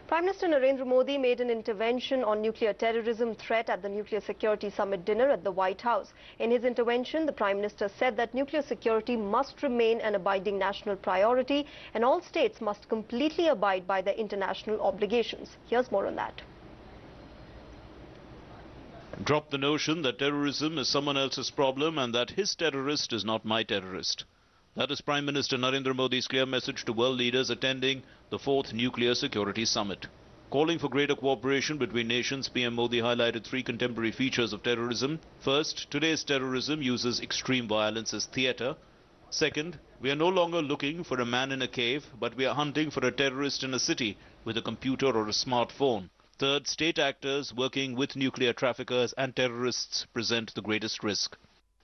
Prime Minister Narendra Modi made an intervention on nuclear terrorism threat at the Nuclear Security Summit dinner at the White House. In his intervention, the Prime Minister said that nuclear security must remain an abiding national priority and all states must completely abide by their international obligations. Here's more on that. Drop the notion that terrorism is someone else's problem and that his terrorist is not my terrorist. That is Prime Minister Narendra Modi's clear message to world leaders attending the 4th Nuclear Security Summit. Calling for greater cooperation between nations, PM Modi highlighted 3 contemporary features of terrorism. First, today's terrorism uses extreme violence as theatre. Second, we are no longer looking for a man in a cave, but we are hunting for a terrorist in a city with a computer or a smartphone. Third, state actors working with nuclear traffickers and terrorists present the greatest risk.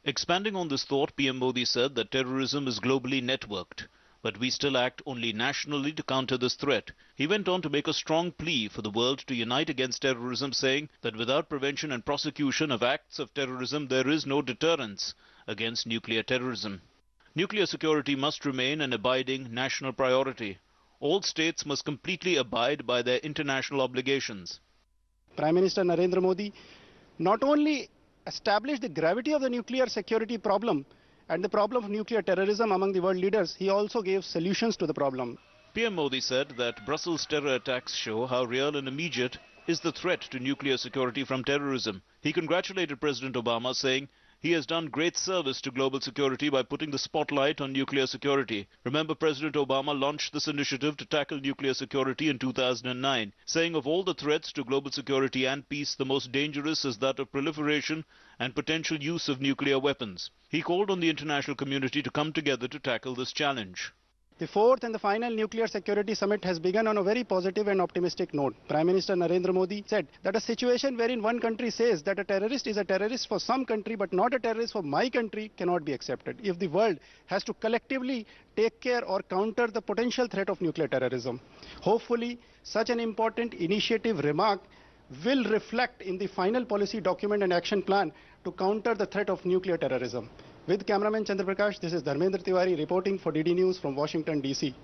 Expanding on this thought, PM Modi said that terrorism is globally networked, but we still act only nationally to counter this threat. He went on to make a strong plea for the world to unite against terrorism, saying that without prevention and prosecution of acts of terrorism, there is no deterrence against nuclear terrorism. Nuclear security must remain an abiding national priority. All states must completely abide by their international obligations. Prime Minister Narendra Modi not only established the gravity of the nuclear security problem and the problem of nuclear terrorism among the world leaders, he also gave solutions to the problem. PM Modi said that Brussels terror attacks show how real and immediate is the threat to nuclear security from terrorism. He congratulated President Obama, saying he has done great service to global security by putting the spotlight on nuclear security. Remember, President Obama launched this initiative to tackle nuclear security in 2009, saying of all the threats to global security and peace, the most dangerous is that of proliferation and potential use of nuclear weapons. He called on the international community to come together to tackle this challenge. The 4th and the final Nuclear Security Summit has begun on a very positive and optimistic note. Prime Minister Narendra Modi said that a situation wherein one country says that a terrorist is a terrorist for some country but not a terrorist for my country cannot be accepted. If the world has to collectively take care or counter the potential threat of nuclear terrorism, hopefully such an important initiative remark will reflect in the final policy document and action plan to counter the threat of nuclear terrorism. With cameraman Chandra Prakash, this is Dharmendra Tiwari reporting for DD News from Washington, D.C.